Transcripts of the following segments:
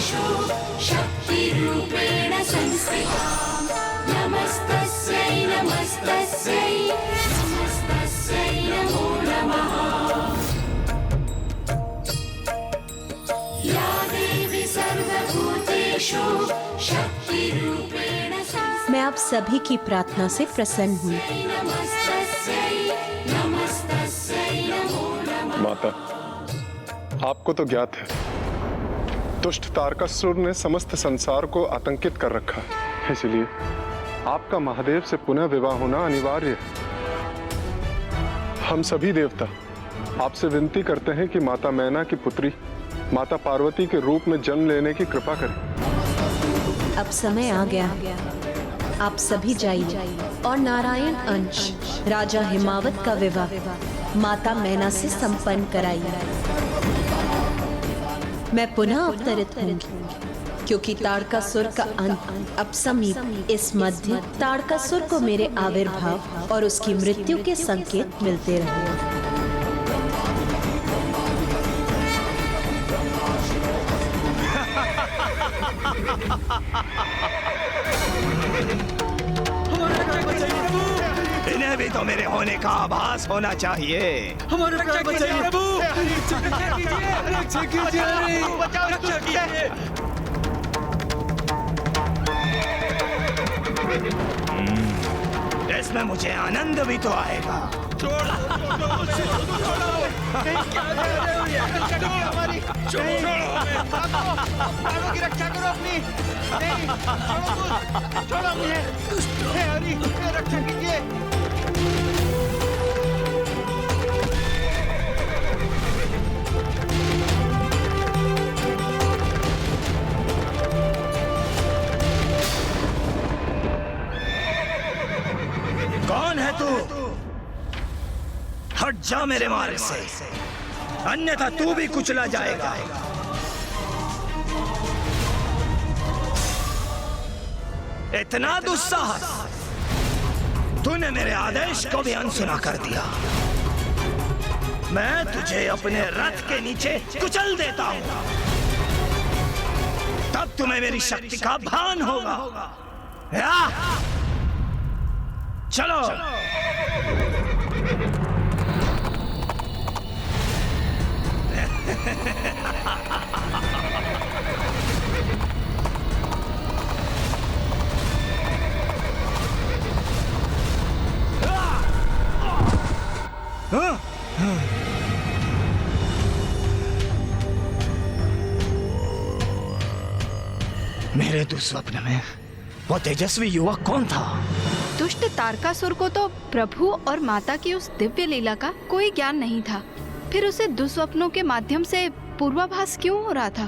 भूतेषु शक्तिरूपेण संस्थिता। नमस्तस्यै नमस्तस्यै नमस्तस्यै नमो नमः। या देवी सर्वभूतेषु शक्तिरूपेण संस्थिता। मैं आप सभी की प्रार्थना से प्रसन्न हूँ। नमस्तस्यै नमस्तस्यै नमो नमः। माता, आपको तो ज्ञात है, दुष्ट तारकासुर ने समस्त संसार को आतंकित कर रखा है, इसलिए आपका महादेव से पुनः विवाह होना अनिवार्य है। हम सभी देवता आपसे विनती करते हैं कि माता मैना की पुत्री माता पार्वती के रूप में जन्म लेने की कृपा करें। अब समय आ गया, आप सभी जाइए और नारायण अंश राजा हिमावत का विवाह माता मैना से संपन्न कराइए। मैं पुनः अवतरित होंगी, क्योंकि तारकासुर का अंत अब समीप। इस मध्य तारकासुर को मेरे आविर्भाव और उसकी मृत्यु के संकेत मिलते रहे। इन्हें भी तो मेरे होने का आभास होना चाहिए। हमारे रक्षा कीजिए प्रभु, रक्षा कीजिए, रक्षा कीजिए। इसमें मुझे आनंद भी तो आएगा। छोड़ो, हमारी प्राणों की रक्षा करो अपनी। छोड़ो मुझे, हे हरि, रक्षा कीजिए। कौन है तू? हट जा मेरे मार्ग से, अन्यथा तू भी कुचला जाएगा। इतना दुस्साहस! तूने मेरे आदेश को भी अनसुना कर दिया। मैं तुझे अपने रथ के नीचे कुचल देता हूं, तब तुम्हें मेरी शक्ति का भान होगा। या? चलो। मेरे दुस्वप्न में वो तेजस्वी युवक कौन था? दुष्ट तारकासुर को तो प्रभु और माता की उस दिव्य लीला का कोई ज्ञान नहीं था, फिर उसे दुस्वप्नों के माध्यम से पूर्वाभास क्यों हो रहा था?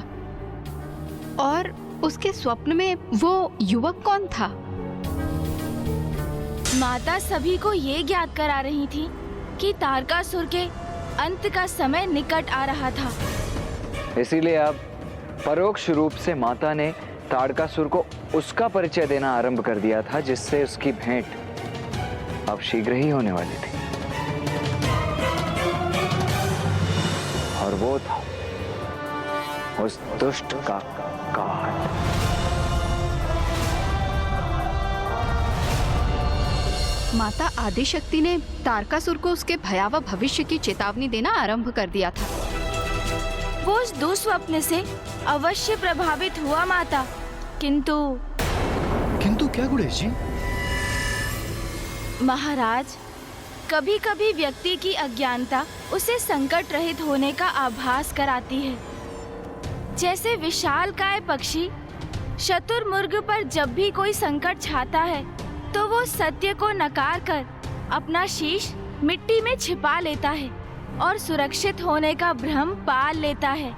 और उसके स्वप्न में वो युवक कौन था? माता सभी को ये ज्ञात करा रही थी कि तारकासुर के अंत का समय निकट आ रहा था। इसीलिए अब परोक्ष रूप से माता ने तारकासुर को उसका परिचय देना आरंभ कर दिया था, जिससे उसकी भेंट अब शीघ्र ही होने वाली थी। और वो था उस दुष्ट का काल। माता आदिशक्ति ने तारकासुर को उसके भयावह भविष्य की चेतावनी देना आरंभ कर दिया था। वो उस दुस्वप्न से अवश्य प्रभावित हुआ माता, किंतु क्या गुड़ेश जी? महाराज, कभी कभी व्यक्ति की अज्ञानता उसे संकट रहित होने का आभास कराती है। जैसे विशालकाय पक्षी शतुरमुर्ग पर जब भी कोई संकट छाता है तो वो सत्य को नकार कर अपना शीश मिट्टी में छिपा लेता है और सुरक्षित होने का भ्रम पाल लेता है।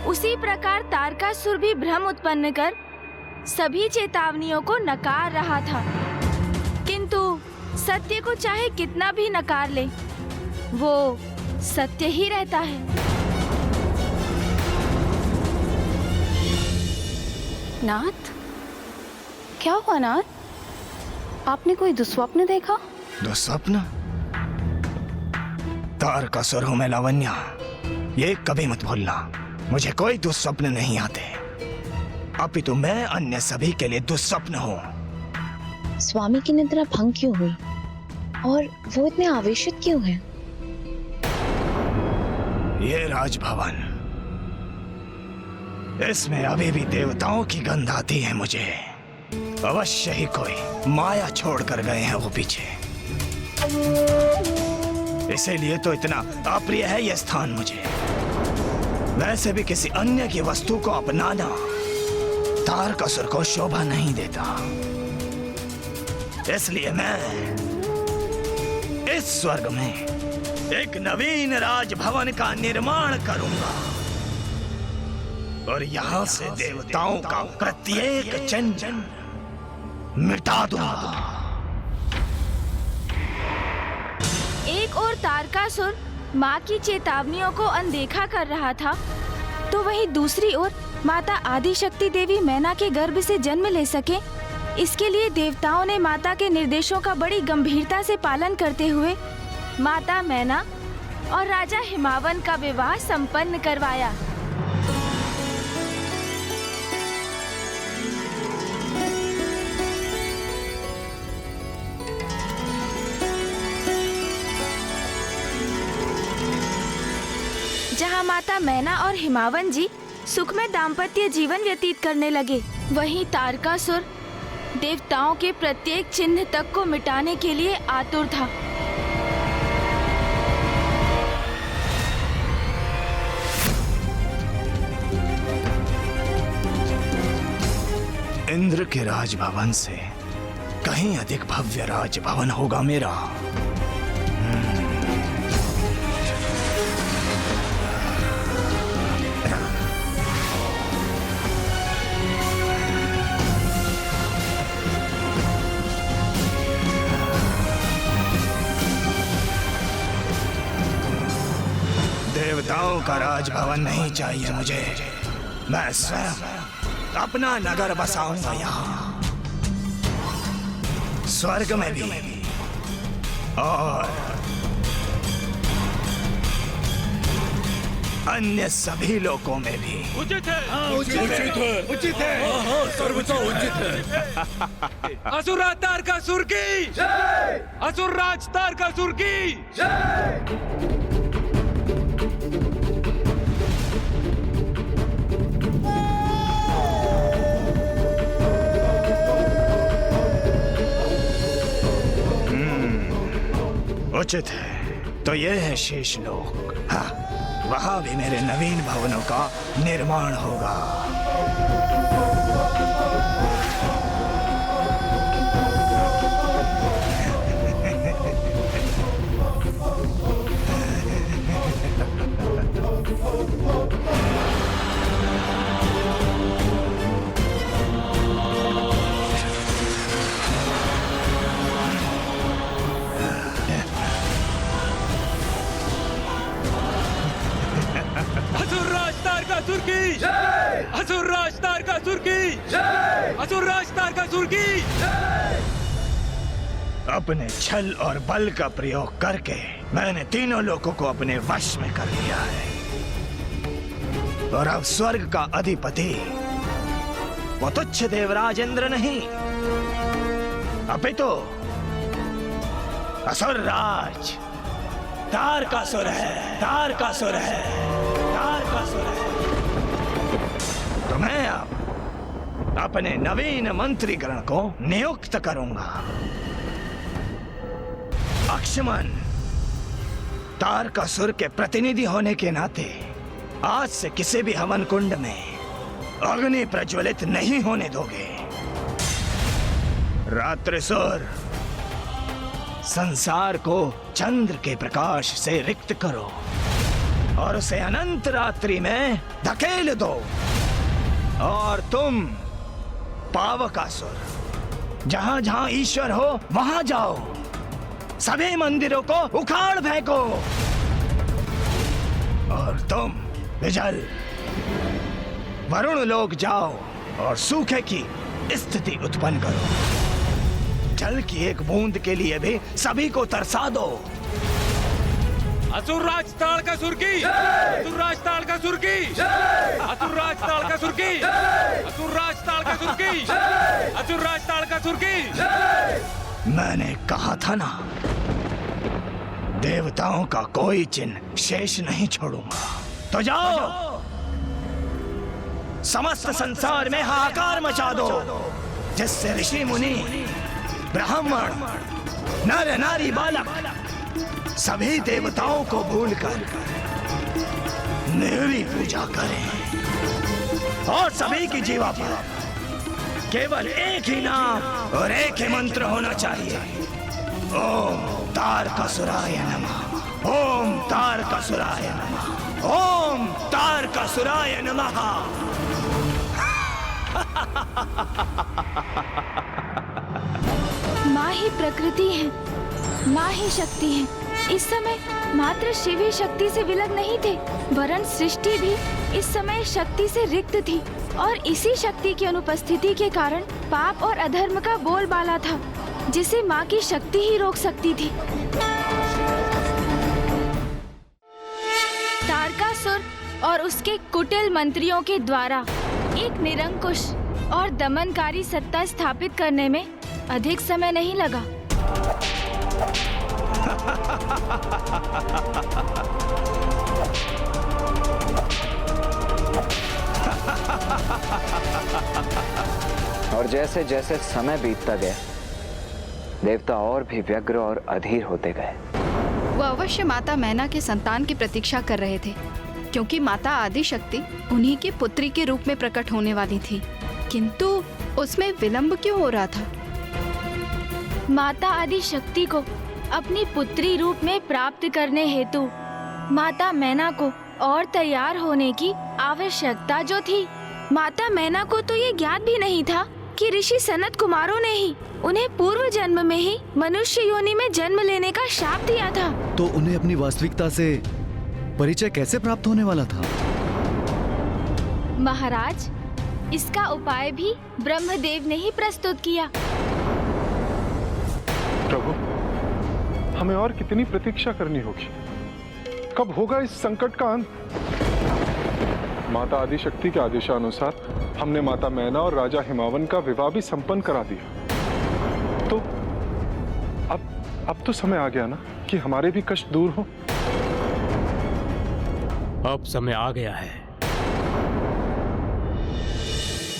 उसी प्रकार तारकासुर भी भ्रम उत्पन्न कर सभी चेतावनियों को नकार रहा था, किंतु सत्य को चाहे कितना भी नकार ले, वो सत्य ही रहता है। नाथ, क्या हुआ नाथ? आपने कोई दुस्वप्न देखा? दुस्वप्न? तारकासुर हूं मैं लावण्या, ये कभी मत भूलना। मुझे कोई दुस्वप्न नहीं आते, अपितु मैं अन्य सभी के लिए दुस्वप्न हूँ। स्वामी की निद्रा भंग क्यों हुई और वो इतने आवेशित क्यों हैं? ये राजभवन, इसमें अभी भी देवताओं की गंध आती है मुझे। अवश्य ही कोई माया छोड़ कर गए हैं वो पीछे। इसीलिए तो इतना अप्रिय है यह स्थान मुझे। वैसे भी किसी अन्य की वस्तु को अपनाना तारकासुर को शोभा नहीं देता। इसलिए मैं इस स्वर्ग में एक नवीन राजभवन का निर्माण करूंगा और यहां से देवताओं का प्रत्येक चिन्ह मिटा दूंगा। एक और तारकासुर माँ की चेतावनियों को अनदेखा कर रहा था, तो वहीं दूसरी ओर माता आदिशक्ति देवी मैना के गर्भ से जन्म ले सके, इसके लिए देवताओं ने माता के निर्देशों का बड़ी गंभीरता से पालन करते हुए माता मैना और राजा हिमावन का विवाह संपन्न करवाया। जहाँ माता मैना और हिमावन जी सुखमय दाम्पत्य जीवन व्यतीत करने लगे, वहीं तारकासुर देवताओं के प्रत्येक चिन्ह तक को मिटाने के लिए आतुर था। इंद्र के राजभवन से कहीं अधिक भव्य राजभवन होगा मेरा। देवताओं का राजभवन नहीं चाहिए मुझे। मैं स्वयं अपना नगर बसाऊंगा यहाँ, स्वर्ग में भी और अन्य सभी लोकों में भी। उचित है, उचित है, सर्वथा उचित है। असुर तारकासुर की जय, असुर राज तारकासुर की जय। उचित है, तो ये है शेष लोक। हाँ, वहां भी मेरे नवीन भवनों का निर्माण होगा। तारकासुर की जय, असुर राज तारकासुर की जय, असुर राज तारकासुर की जय। अपने छल और बल का प्रयोग करके मैंने तीनों लोगों को अपने वश में कर लिया है और अब स्वर्ग का अधिपति वो तुच्छ देवराज इंद्र नहीं, अपितु असुर राज तारकासुर है, तारकासुर है, तारकासुर है। तो मैं अब अपने नवीन मंत्रीगण को नियुक्त करूंगा। अक्षमन तारकासुर के प्रतिनिधि होने के नाते आज से किसी भी हवन कुंड में अग्नि प्रज्वलित नहीं होने दोगे। रात्रिसुर संसार को चंद्र के प्रकाश से रिक्त करो और उसे अनंत रात्रि में धकेल दो। और तुम पावकासुर जहां जहां ईश्वर हो वहां जाओ, सभी मंदिरों को उखाड़ फेंको। और तुम विजल वरुण लोक जाओ और सूखे की स्थिति उत्पन्न करो। जल की एक बूंद के लिए भी सभी को तरसा दो। असुरराज ताड़कासुर की असुरराज ताड़कासुर की असुरराज ताड़कासुर की असुरराज ताड़कासुर की असुरराज ताड़कासुर की। मैंने कहा था ना, देवताओं का कोई चिन्ह शेष नहीं छोड़ूंगा। तो जाओ, समस्त संसार में हाहाकार मचा दो, जिससे ऋषि मुनि, ब्राह्मण, नर नारी, बालक सभी देवताओं को भूलकर मेरी पूजा करें और सभी की जीवा पर केवल एक ही नाम और एक ही मंत्र होना चाहिए। ओम तारकासुराय नमः, ओम तारकासुराय नमः, ओम तारकासुराय नमः। माँ ही प्रकृति है, माँ ही शक्ति है। इस समय मात्र शिव ही शक्ति से विलग नहीं थे, वरन सृष्टि भी इस समय शक्ति से रिक्त थी। और इसी शक्ति की अनुपस्थिति के कारण पाप और अधर्म का बोलबाला था, जिसे माँ की शक्ति ही रोक सकती थी। तारकासुर और उसके कुटिल मंत्रियों के द्वारा एक निरंकुश और दमनकारी सत्ता स्थापित करने में अधिक समय नहीं लगा। और जैसे जैसे समय बीतता गया, देवता और भी व्यग्र और अधीर होते गए। वो अवश्य माता मैना के संतान की प्रतीक्षा कर रहे थे, क्योंकि माता आदिशक्ति उन्हीं की पुत्री के रूप में प्रकट होने वाली थी। किंतु उसमें विलंब क्यों हो रहा था? माता आदिशक्ति को अपनी पुत्री रूप में प्राप्त करने हेतु माता मैना को और तैयार होने की आवश्यकता जो थी। माता मैना को तो ये ज्ञात भी नहीं था कि ऋषि सनत कुमारों ने ही उन्हें पूर्व जन्म में ही मनुष्य योनि में जन्म लेने का शाप दिया था। तो उन्हें अपनी वास्तविकता से परिचय कैसे प्राप्त होने वाला था? महाराज, इसका उपाय भी ब्रह्मदेव ने ही प्रस्तुत किया। प्रभु, हमें और कितनी प्रतीक्षा करनी होगी? कब होगा इस संकट का अंत? माता आदिशक्ति के आदेशानुसार हमने माता मैना और राजा हिमावन का विवाह भी संपन्न करा दिया। तो अब तो समय आ गया ना कि हमारे भी कष्ट दूर हो। अब समय आ गया है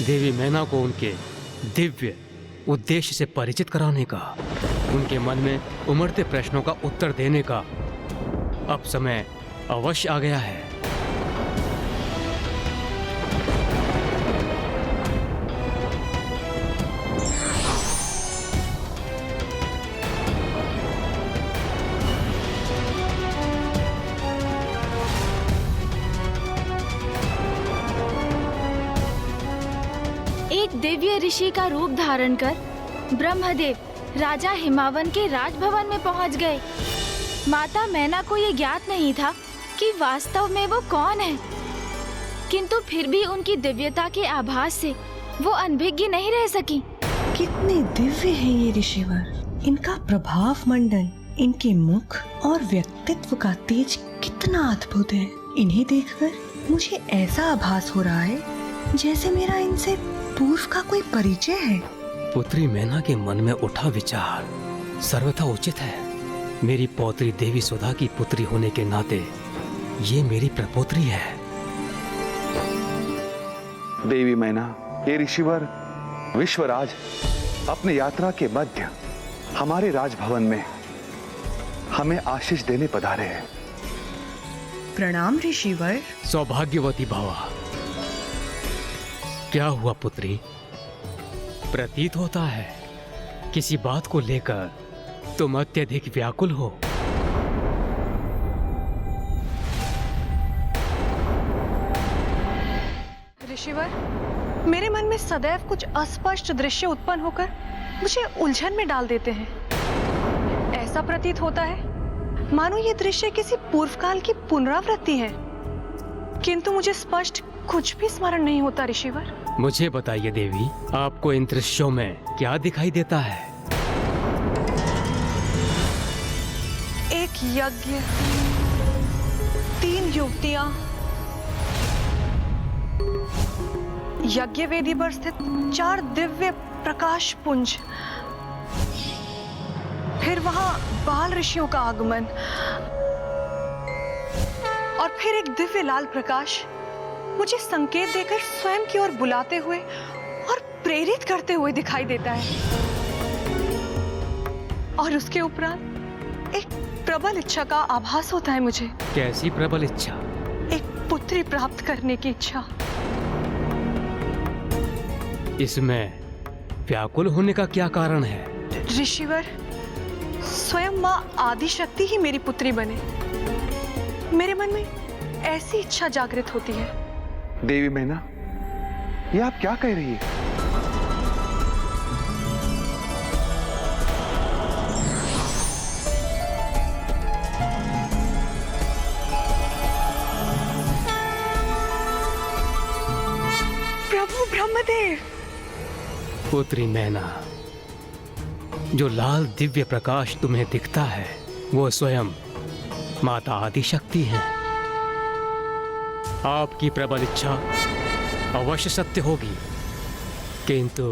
देवी मैना को उनके दिव्य उद्देश्य से परिचित कराने का, उनके मन में उमड़ते प्रश्नों का उत्तर देने का अब समय अवश्य आ गया है। एक दिव्य ऋषि का रूप धारण कर ब्रह्मदेव राजा हिमावन के राजभवन में पहुंच गए। माता मैना को ये ज्ञात नहीं था कि वास्तव में वो कौन है, किंतु फिर भी उनकी दिव्यता के आभास से वो अनभिज्ञ नहीं रह सकी। कितने दिव्य हैं ये ऋषिवर, इनका प्रभाव मंडल, इनके मुख और व्यक्तित्व का तेज कितना अद्भुत है। इन्हें देखकर मुझे ऐसा आभास हो रहा है जैसे मेरा इनसे पूर्व का कोई परिचय है। पुत्री मैना के मन में उठा विचार सर्वथा उचित है। मेरी पौत्री देवी सुधा की पुत्री होने के नाते ये मेरी प्रपोत्री है। देवी मैना, ये ऋषिवर विश्वराज अपने यात्रा के मध्य हमारे राजभवन में हमें आशीष देने पधारे हैं। प्रणाम ऋषिवर। सौभाग्यवती भवा। क्या हुआ पुत्री? प्रतीत होता है किसी बात को लेकर तुम अत्यधिक व्याकुल हो। ऋषिवर, मेरे मन में सदैव कुछ अस्पष्ट दृश्य उत्पन्न होकर मुझे उलझन में डाल देते हैं। ऐसा प्रतीत होता है मानो ये दृश्य किसी पूर्वकाल की पुनरावृत्ति है, किंतु मुझे स्पष्ट कुछ भी स्मरण नहीं होता ऋषिवर। मुझे बताइए देवी, आपको इन दृश्यों में क्या दिखाई देता है? एक यज्ञ, 3 युवतियां यज्ञ वेदी पर स्थित 4 दिव्य प्रकाश पुंज, फिर वहां बाल ऋषियों का आगमन और फिर एक दिव्य लाल प्रकाश मुझे संकेत देकर स्वयं की ओर बुलाते हुए और प्रेरित करते हुए दिखाई देता है। और उसके उपरांत एक प्रबल इच्छा का आभास होता है मुझे। कैसी प्रबल इच्छा? एक पुत्री प्राप्त करने की इच्छा। इसमें व्याकुल होने का क्या कारण है? ऋषिवर, स्वयं माँ आदिशक्ति ही मेरी पुत्री बने, मेरे मन में ऐसी इच्छा जागृत होती है। देवी मैना, ये आप क्या कह रही है? प्रभु ब्रह्मदेव। पुत्री मैना, जो लाल दिव्य प्रकाश तुम्हें दिखता है वो स्वयं माता आदिशक्ति है। आपकी प्रबल इच्छा अवश्य सत्य होगी, किंतु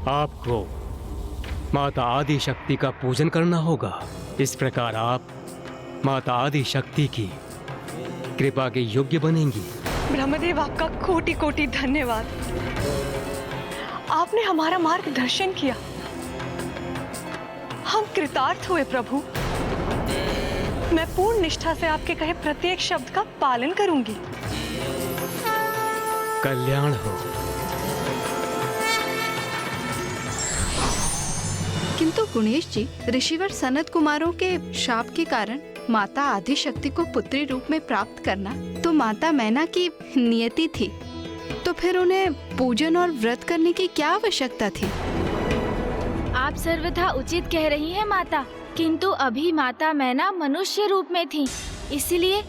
आपको माता आदिशक्ति का पूजन करना होगा। इस प्रकार आप माता आदिशक्ति की कृपा के योग्य बनेंगी। ब्रह्मदेव, आपका कोटि कोटि धन्यवाद। आपने हमारा मार्गदर्शन किया, हम कृतार्थ हुए प्रभु। मैं पूर्ण निष्ठा से आपके कहे प्रत्येक शब्द का पालन करूंगी। कल्याण हो। किंतु गुणेश जी, ऋषिवर सनत कुमारों के शाप के कारण माता आदिशक्ति को पुत्री रूप में प्राप्त करना तो माता मैना की नियति थी, तो फिर उन्हें पूजन और व्रत करने की क्या आवश्यकता थी? आप सर्वथा उचित कह रही हैं माता, किंतु अभी माता मैना मनुष्य रूप में थी, इसलिए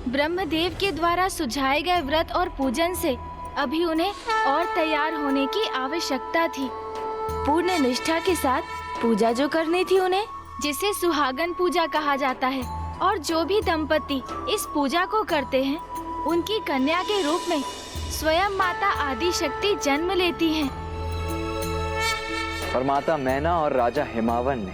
ब्रह्मदेव के द्वारा सुझाए गए व्रत और पूजन से अभी उन्हें और तैयार होने की आवश्यकता थी। पूर्ण निष्ठा के साथ पूजा जो करनी थी उन्हें, जिसे सुहागन पूजा कहा जाता है, और जो भी दंपति इस पूजा को करते हैं उनकी कन्या के रूप में स्वयं माता आदिशक्ति जन्म लेती हैं। और माता मैना और राजा हिमावन ने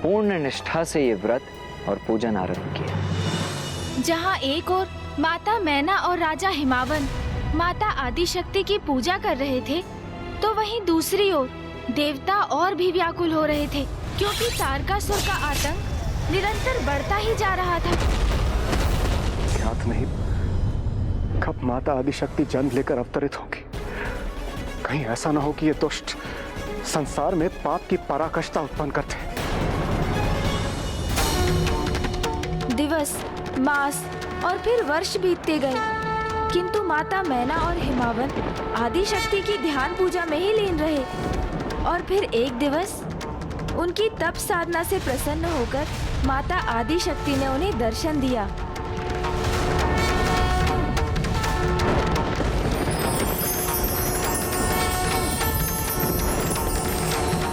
पूर्ण निष्ठा से ये व्रत और पूजन आरंभ किया। जहाँ एक ओर माता मैना और राजा हिमावन माता आदिशक्ति की पूजा कर रहे थे, तो वहीं दूसरी ओर देवता और भी व्याकुल हो रहे थे, क्योंकि तारकासुर का आतंक निरंतर बढ़ता ही जा रहा था। ज्ञात नहीं कब माता आदिशक्ति जन्म लेकर अवतरित होगी। कहीं ऐसा ना हो कि ये दुष्ट संसार में पाप की पराकाष्ठा उत्पन्न करते हैं। दिवस, मास और फिर वर्ष बीतते गए, किंतु माता मैना और हिमावन आदिशक्ति की ध्यान पूजा में ही लीन रहे। और फिर एक दिवस उनकी तप साधना से प्रसन्न होकर माता आदिशक्ति ने उन्हें दर्शन दिया।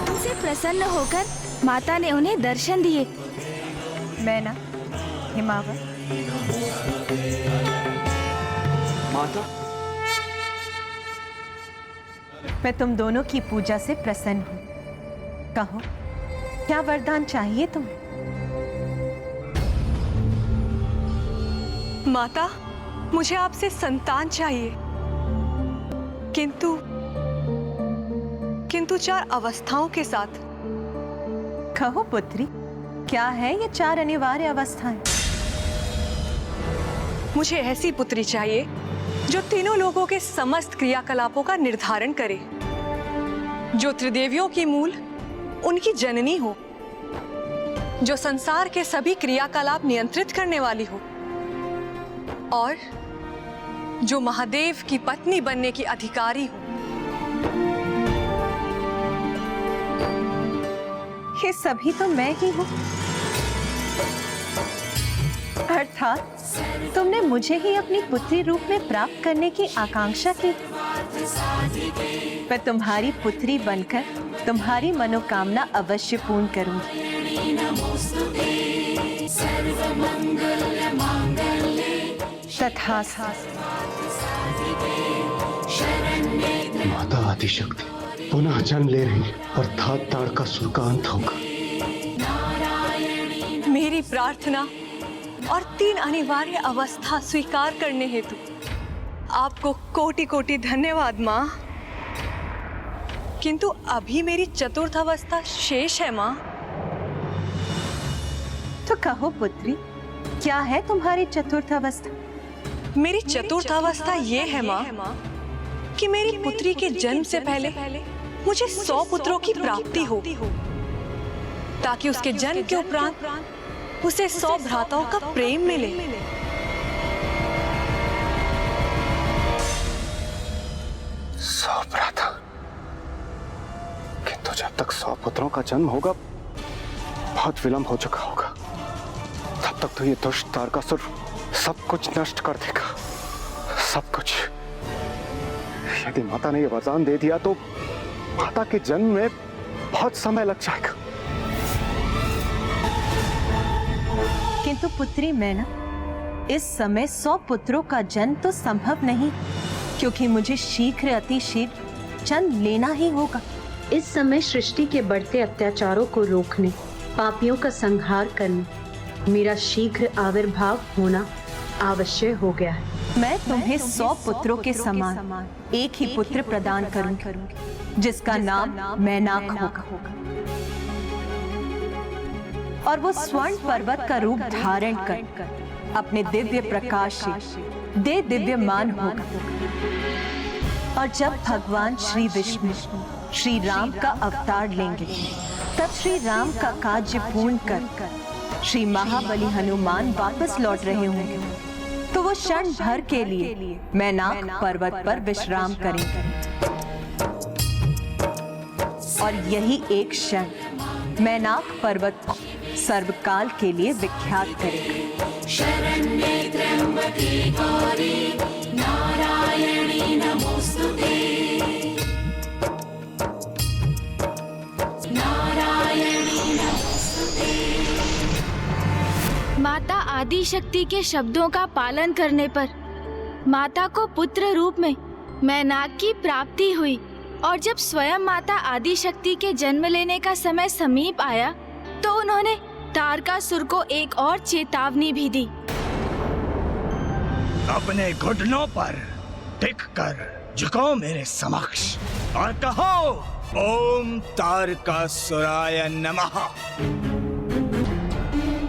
उनसे प्रसन्न होकर माता ने उन्हें दर्शन दिए। मैना, हिमावन, माता, मैं तुम दोनों की पूजा से प्रसन्न हूँ। कहो, क्या वरदान चाहिए तुम्हें? माता, मुझे आपसे संतान चाहिए, किंतु 4 अवस्थाओं के साथ। कहो पुत्री, क्या है ये 4 अनिवार्य अवस्थाएं? मुझे ऐसी पुत्री चाहिए जो तीनों लोगों के समस्त क्रियाकलापों का निर्धारण करे, जो त्रिदेवियों की मूल उनकी जननी हो, जो संसार के सभी क्रियाकलाप नियंत्रित करने वाली हो, और जो महादेव की पत्नी बनने की अधिकारी हो। ये सभी तो मैं ही हूँ। अर्थात तुमने मुझे ही अपनी पुत्री रूप में प्राप्त करने की आकांक्षा की। मैं तुम्हारी पुत्री बनकर तुम्हारी मनोकामना अवश्य पूर्ण करूंगी। सर्वमङ्गलमाङ्गल्ये तथास्तु। माता आदिशक्ति पुनः जन्म ले रही है, अर्थात ताड़कासुर का अंत होगा। मेरी प्रार्थना और 3 अनिवार्य अवस्था स्वीकार करने हेतु आपको कोटि कोटि धन्यवाद माँ। किंतु अभी मेरी चतुर्थ अवस्था शेष है माँ। तो कहो पुत्री, क्या है तुम्हारी चतुर्थ अवस्था? मेरी चतुर्थ अवस्था ये है माँ कि मेरी पुत्री के जन्म से पहले मुझे 100 पुत्रों की प्राप्ति हो, ताकि उसके जन्म के उपरांत उसे 100 भ्राताओं का प्रेम मिले। 100 भ्राता, किंतु जब तक 100 पुत्रों का जन्म होगा बहुत विलंब हो चुका होगा। तब तक तो ये दुष्ट तारकासुर सब कुछ नष्ट कर देगा, सब कुछ। यदि माता ने ये वरदान दे दिया तो माता के जन्म में बहुत समय लग जाएगा। किंतु पुत्री मैना, इस समय 100 पुत्रों का जन्म तो संभव नहीं, क्योंकि मुझे शीघ्र अतिशीघ्र जन्म लेना ही होगा। इस समय सृष्टि के बढ़ते अत्याचारों को रोकने, पापियों का संहार करने मेरा शीघ्र आविर्भाव होना आवश्यक हो गया है। मैं तुम्हें 100 पुत्रों के समान एक ही पुत्र प्रदान करूंगी, जिसका नाम मैनाक होगा, और वो स्वर्ण पर्वत का रूप धारण कर अपने दिव्य प्रकाश से दिव्यमान होगा। और जब भगवान श्री विष्णु श्री राम का अवतार लेंगे, तब श्री राम का कार्य पूर्ण कर श्री महाबली हनुमान वापस लौट रहे होंगे, तो वो क्षण भर के लिए मैनाक पर्वत पर विश्राम करेंगे, और यही एक क्षण मैनाक पर्वत को सर्वकाल के लिए विख्यात करेगा। शरण्ये त्र्यंबके गौरी नारायणी नमोस्तुते। नारायणी नमोस्तुते। माता आदि शक्ति के शब्दों का पालन करने पर माता को पुत्र रूप में मैनाक की प्राप्ति हुई, और जब स्वयं माता आदि शक्ति के जन्म लेने का समय समीप आया तो उन्होंने तारकासुर को एक और चेतावनी भी दी। अपने घुटनों पर टिक कर झुको मेरे समक्ष और कहो, ओम तारकासुराय नमः।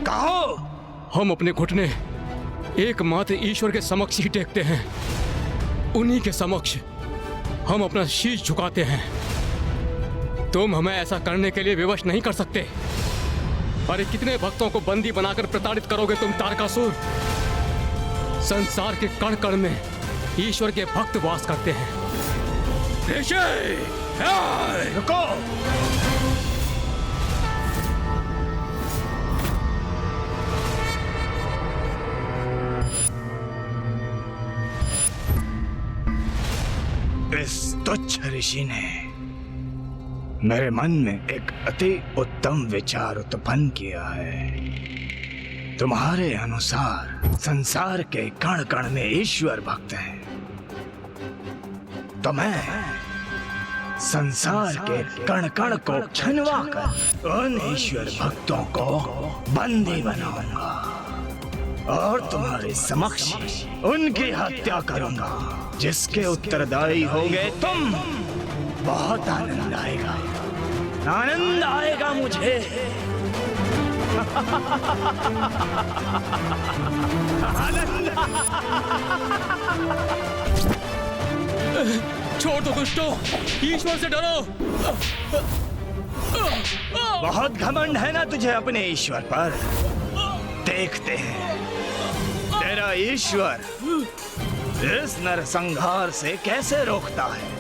कहो। हम अपने घुटने एकमात्र ईश्वर के समक्ष ही टेकते हैं, उन्हीं के समक्ष हम अपना शीश झुकाते हैं। तुम हमें ऐसा करने के लिए विवश नहीं कर सकते। अरे कितने भक्तों को बंदी बनाकर प्रताड़ित करोगे तुम तारकासुर? संसार के कण कण में ईश्वर के भक्त वास करते हैं। रुको। इस तुच्छ ऋषि ने मेरे मन में एक अति उत्तम विचार उत्पन्न किया है। तुम्हारे अनुसार संसार के कण कण में ईश्वर भक्त हैं, तो मैं संसार के कण कण को छनवा कर उन ईश्वर भक्तों को बंदी बनाऊंगा और तुम्हारे समक्ष उनकी हत्या करूंगा, जिसके उत्तरदायी होगे तुम। बहुत आनंद आएगा मुझे। छोड़ दो दुष्टों, ईश्वर से डरो। बहुत घमंड है ना तुझे अपने ईश्वर पर। देखते हैं तेरा ईश्वर इस नरसंहार से कैसे रोकता है।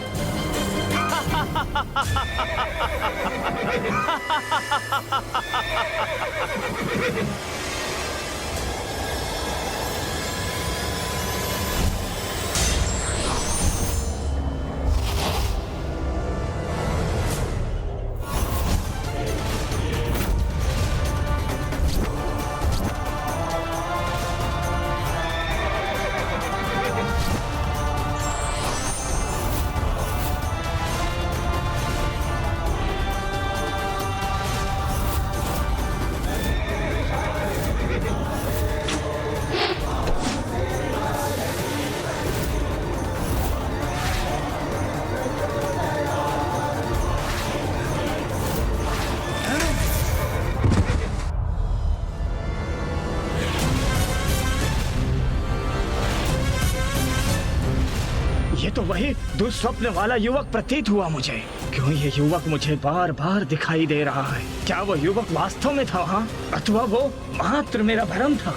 वही दुस्वप्न वाला युवक प्रतीत हुआ मुझे। क्यों ये युवक मुझे बार बार दिखाई दे रहा है? क्या वो युवक वास्तव में था वहाँ, अथवा वो मात्र मेरा भ्रम था?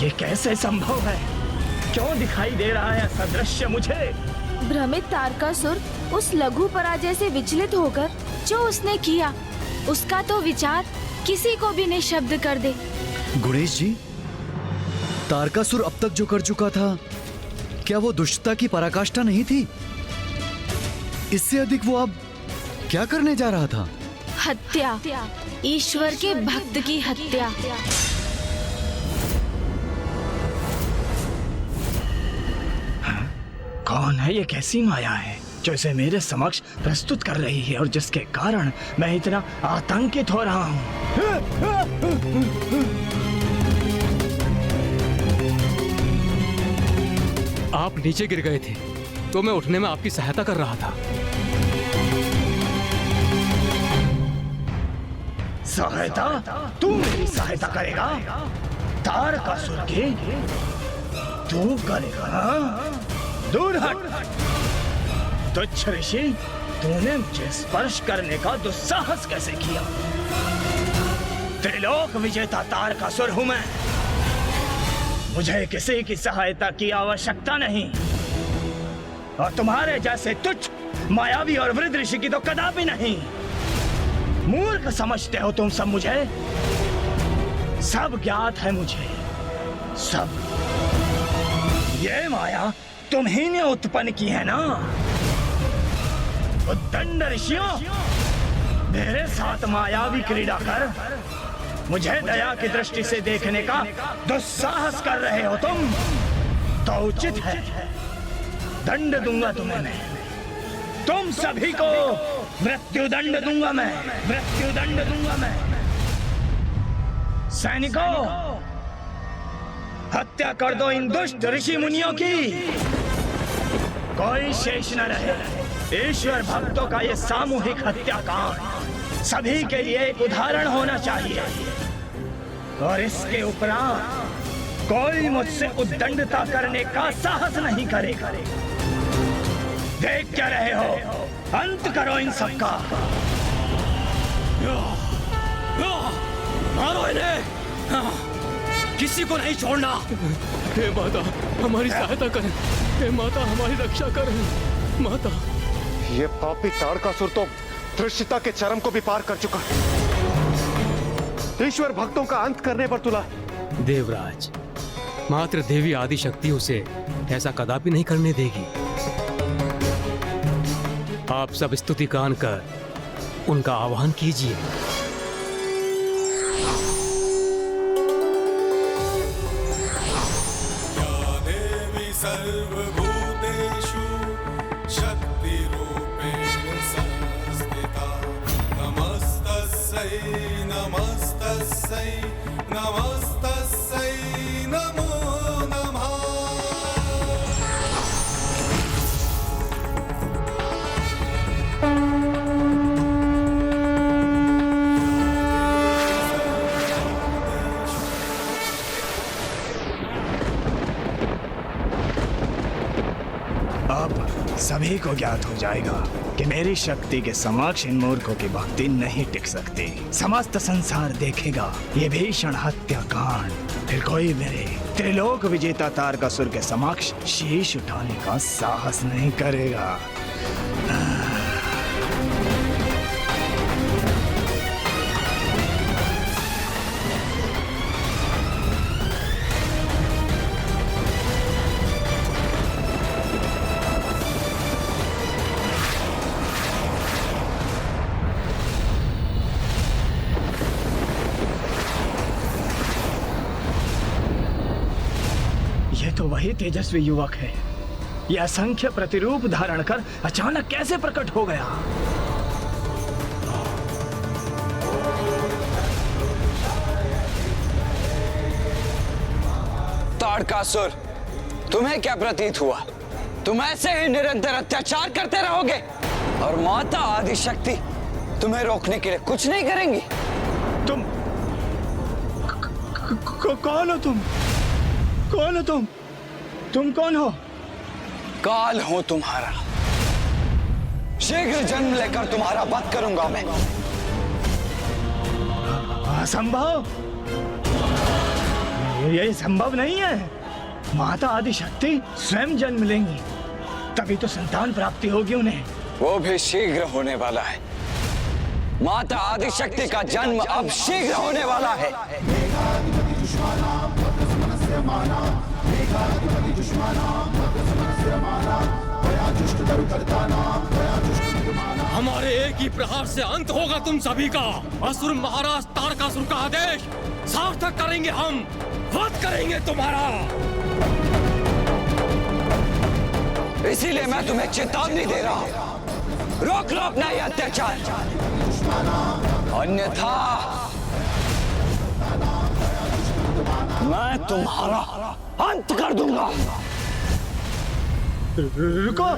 ये कैसे संभव है? क्यों दिखाई दे रहा है ऐसा दृश्य मुझे? भ्रमित तारकासुर उस लघु पराजय से विचलित होकर जो उसने किया, उसका तो विचार किसी को भी निःशब्द कर दे। गुणेश जी, तारकासुर अब तक जो कर चुका था, क्या वो दुष्टता की पराकाष्ठा नहीं थी? इससे अधिक वो अब क्या करने जा रहा था? हत्या, ईश्वर के भक्त की हत्या। कौन है ये? कैसी माया है जो इसे मेरे समक्ष प्रस्तुत कर रही है और जिसके कारण मैं इतना आतंकित हो रहा हूँ? आप नीचे गिर गए थे तो मैं उठने में आपकी सहायता कर रहा था। सहायता? तू मेरी सहायता करेगा? तारकासुर की तू करेगा? हाँ? दूर हट! तुच्छ ऋषि, तूने मुझे स्पर्श करने का दुस्साहस कैसे किया? त्रिलोक विजेता तारकासुर हूं मैं। मुझे किसी की सहायता की आवश्यकता नहीं, और तुम्हारे जैसे तुच्छ, मायावी और वृद्ध ऋषि की तो कदापि नहीं। मूर्ख समझते हो तुम सब मुझे। सब ज्ञात है मुझे, सब। ये माया तुम ही ने उत्पन्न की है ना? उद्दंड ऋषियों, मेरे साथ मायावी क्रीड़ा कर मुझे दया की दृष्टि से देखने का दुस्साहस कर रहे हो तुम, तो उचित है, दंड दूंगा तुम्हें मैं। तुम सभी को मृत्यु दंड दूंगा मैं, मृत्यु दंड दूंगा मैं। सैनिकों, हत्या कर दो इन दुष्ट ऋषि मुनियों की, कोई शेष न रहे। ईश्वर भक्तों का ये सामूहिक हत्याकांड सभी के लिए एक उदाहरण होना चाहिए, और इसके उपरांत कोई मुझसे उद्दंडता करने का साहस नहीं करेगा। देख क्या रहे हो? अंत करो इन सबका। मारो इन्हें, किसी को नहीं छोड़ना। हे माता, हमारी सहायता करें। हे माता, हमारी रक्षा करें। माता, ये पापी तारकासुर तो धृष्टता के चरम को भी पार कर चुका है। ईश्वर भक्तों का अंत करने पर तुला। देवराज, मात्र देवी आदि शक्ति उसे ऐसा कदापि नहीं करने देगी। आप सब स्तुति गान कर उनका आह्वान कीजिए। सर्वभूतेषु शक्तिरूपेण संस्थिता। नमस्तस्यै नमस्तस्यै नमस्तस्यै नमो नमः। सभी को ज्ञात हो जाएगा कि मेरी शक्ति के समक्ष इन मूर्खों की भक्ति नहीं टिक सकती। समस्त संसार देखेगा ये भीषण हत्याकांड। फिर कोई मेरे त्रिलोक विजेता तारकासुर के समक्ष शीश उठाने का साहस नहीं करेगा। तो वही तेजस्वी युवक है। यह असंख्य प्रतिरूप धारण कर अचानक कैसे प्रकट हो गया? तारकासुर, तुम्हें क्या प्रतीत हुआ? तुम ऐसे ही निरंतर अत्याचार करते रहोगे और माता आदिशक्ति तुम्हें रोकने के लिए कुछ नहीं करेंगी? तुम कौन हो? तुम कौन हो? तुम कौन हो? काल हूं तुम्हारा, शीघ्र जन्म लेकर तुम्हारा वध करूंगा मैं। असंभव, ये संभव नहीं है। माता आदिशक्ति स्वयं जन्म लेंगी, तभी तो संतान प्राप्ति होगी उन्हें। वो भी शीघ्र होने वाला है। माता आदिशक्ति का जन्म अब शीघ्र होने वाला है। हमारे एक ही प्रहार से अंत होगा तुम सभी का। असुर महाराज तारकासुर का आदेश सार्थक करेंगे हम, वध करेंगे तुम्हारा। इसीलिए मैं तुम्हें चेतावनी दे रहा हूं, रोक लो अपना ये अत्याचार, अन्यथा मैं तुम्हारा अंत कर दूंगा। रुको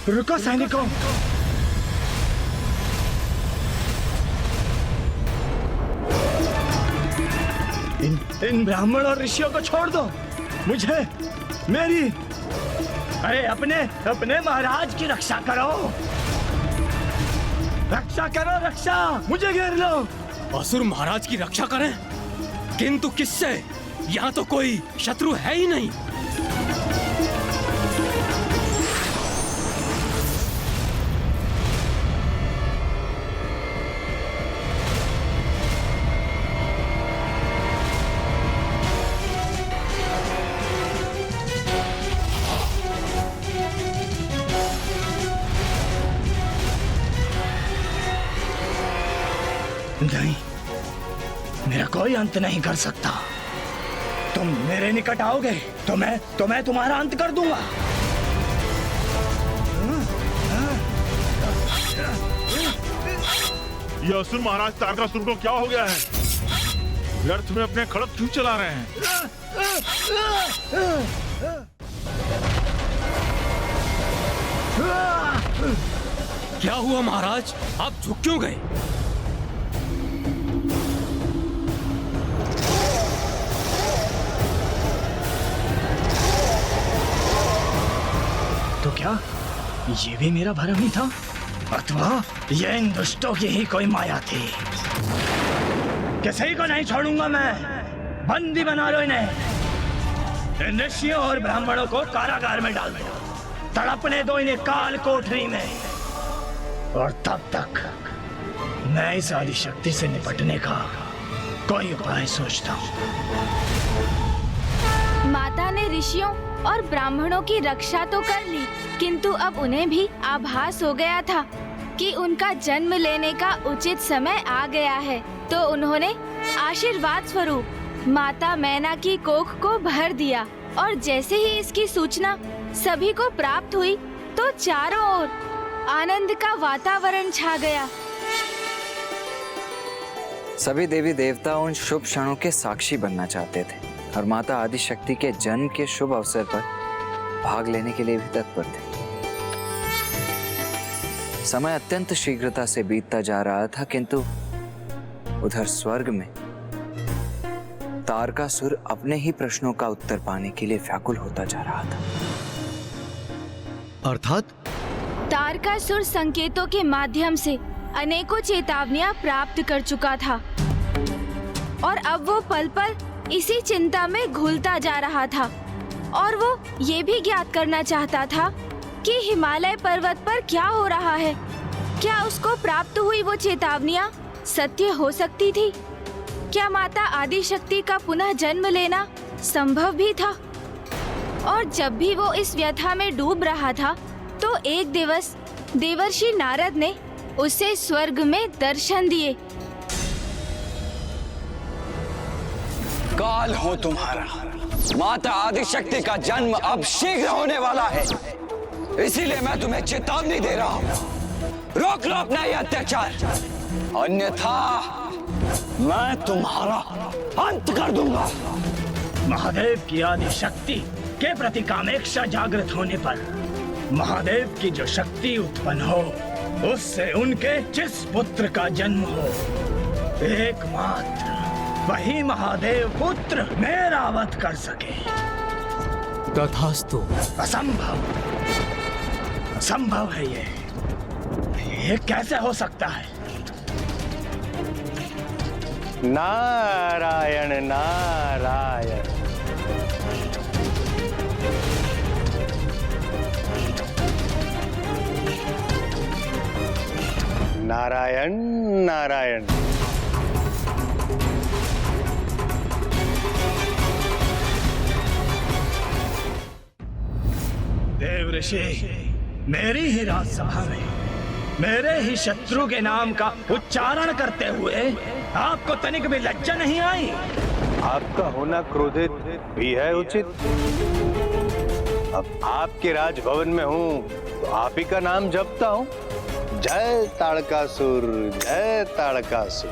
रुको सैनिकों, इन ब्राह्मण और ऋषियों को छोड़ दो, मुझे मेरी अपने महाराज की रक्षा करो, रक्षा करो, रक्षा, मुझे घेर लो। असुर महाराज की रक्षा करें, किंतु किससे? यहाँ तो कोई शत्रु है ही नहीं। नहीं, मेरा कोई अंत नहीं कर सकता। तुम मेरे निकट आओगे तो मैं तुम्हारा अंत कर दूंगा। ये असुर महाराज तारकासुर को क्या हो गया है? व्यर्थ में अपने खड़क क्यों चला रहे हैं? क्या हुआ महाराज, आप झुक क्यों गए? तो क्या ये भी मेरा भ्रम ही था, अथवा ये इन दुष्टों की ही कोई माया थी? किसी को नहीं छोड़ूंगा मैं, बंदी बना लो इन्हें। इन ऋषियों और ब्राह्मणों को कारागार में डाल दो, तड़पने दो इन्हें काल कोठरी में, और तब तक मैं इस आदिशक्ति से निपटने का कोई उपाय सोचता हूँ। माता ने ऋषियों और ब्राह्मणों की रक्षा तो कर ली, किंतु अब उन्हें भी आभास हो गया था कि उनका जन्म लेने का उचित समय आ गया है, तो उन्होंने आशीर्वाद स्वरूप माता मैना की कोख को भर दिया। और जैसे ही इसकी सूचना सभी को प्राप्त हुई तो चारों ओर आनंद का वातावरण छा गया। सभी देवी देवता उन शुभ क्षणों के साक्षी बनना चाहते थे और माता आदिशक्ति के जन्म के शुभ अवसर पर भाग लेने के लिए भी तत्पर थे। समय अत्यंत शीघ्रता से बीतता जा रहा था, किंतु उधर स्वर्ग में तारकासुर अपने ही प्रश्नों का उत्तर पाने के लिए व्याकुल होता जा रहा था। अर्थात तारकासुर संकेतों के माध्यम से अनेकों चेतावनियां प्राप्त कर चुका था और अब वो पल पल इसी चिंता में घुलता जा रहा था। और वो ये भी ज्ञात करना चाहता था कि हिमालय पर्वत पर क्या हो रहा है। क्या उसको प्राप्त हुई वो चेतावनियां सत्य हो सकती थी? क्या माता आदिशक्ति का पुनः जन्म लेना संभव भी था? और जब भी वो इस व्यथा में डूब रहा था तो एक दिवस देवर्षि नारद ने उसे स्वर्ग में दर्शन दिए। काल हो तुम्हारा, माता आदिशक्ति का जन्म अब शीघ्र होने वाला है, इसीलिए मैं तुम्हें चेतावनी दे रहा हूँ, रोक लो अपना यह अत्याचार, अन्यथा मैं तुम्हारा अंत कर दूंगा। महादेव की आदिशक्ति के प्रति कामेक्षा जागृत होने पर महादेव की जो शक्ति उत्पन्न हो, उससे उनके जिस पुत्र का जन्म हो, एकमात्र वही महादेव पुत्र मेरा वध कर सके। तथास्तु। असंभव, असंभव है ये कैसे हो सकता है? नारायण नारायण। नारायण नारायण। देव ऋषि, मेरी ही राजसभा में मेरे ही शत्रु के नाम का उच्चारण करते हुए आपको तनिक भी लज्जा नहीं आई? आपका होना क्रोधित भी है उचित। अब आपके राजभवन में हूँ तो आप ही का नाम जपता हूँ। जय ताड़कासुर, जय ताड़कासुर।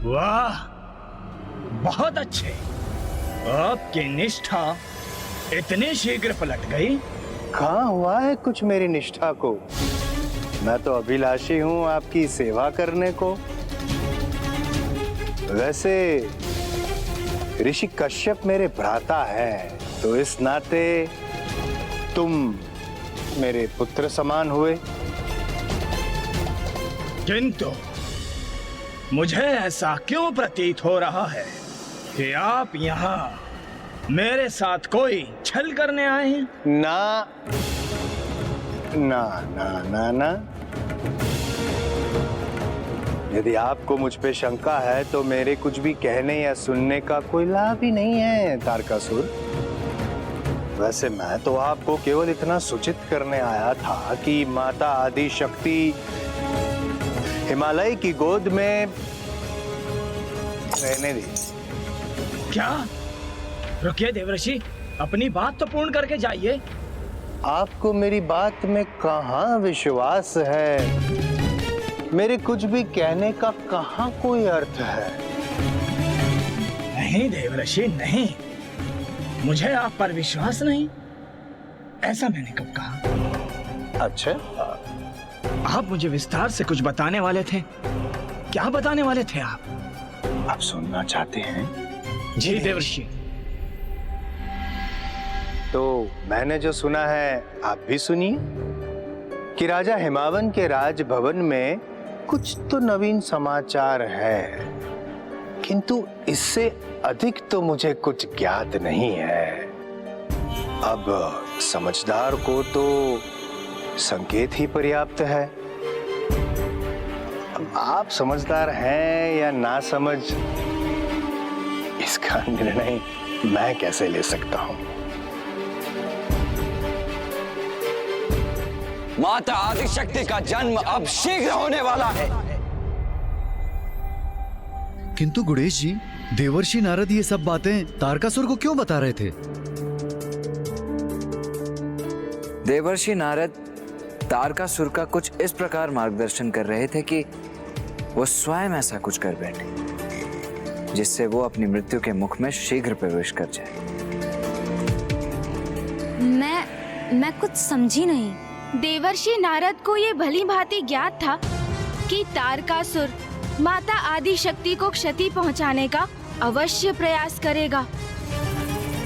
वाह, बहुत अच्छे। आपकी निष्ठा इतनी शीघ्र पलट गई। कहाँ हुआ है कुछ मेरी निष्ठा को? मैं तो अभिलाषी हूँ आपकी सेवा करने को। वैसे ऋषि कश्यप मेरे भ्राता है, तो इस नाते तुम मेरे पुत्र समान हुए। किंतु मुझे ऐसा क्यों प्रतीत हो रहा है कि आप यहाँ मेरे साथ कोई छल करने आए हैं? ना ना ना ना ना। यदि आपको मुझ पे शंका है तो मेरे कुछ भी कहने या सुनने का कोई लाभ ही नहीं है तारकासुर। वैसे मैं तो आपको केवल इतना सूचित करने आया था कि माता आदि शक्ति हिमालय की गोद में रहने दी। क्या? रुकिए देवर्षि, अपनी बात तो पूर्ण करके जाइए। आपको मेरी बात में कहाँ विश्वास है? मेरे कुछ भी कहने का कहाँ कोई अर्थ है? नहीं देवर्षि नहीं, मुझे आप पर विश्वास नहीं। ऐसा मैंने कब कहा? अच्छा, आप मुझे विस्तार से कुछ बताने वाले थे। क्या बताने वाले थे आप? आप सुनना चाहते हैं? जी देवर्षि। तो मैंने जो सुना है आप भी सुनिए कि राजा हिमावन के राजभवन में कुछ तो नवीन समाचार है, किंतु इससे अधिक तो मुझे कुछ ज्ञात नहीं है। अब समझदार को तो संकेत ही पर्याप्त है। अब आप समझदार हैं या ना समझ, इसका निर्णय मैं कैसे ले सकता हूं? माता आदिशक्ति का जन्म अब शीघ्र होने वाला है। किंतु गुणेश जी, देवर्षि नारद ये सब बातें तारकासुर को क्यों बता रहे थे? देवर्षि नारद तारकासुर का कुछ इस प्रकार मार्गदर्शन कर रहे थे कि वो स्वयं ऐसा कुछ कर बैठे जिससे वो अपनी मृत्यु के मुख में शीघ्र प्रवेश कर जाए। मैं कुछ समझी नहीं। देवर्षि नारद को ये भली भांति ज्ञात था कि तारकासुर माता आदि शक्ति को क्षति पहुंचाने का अवश्य प्रयास करेगा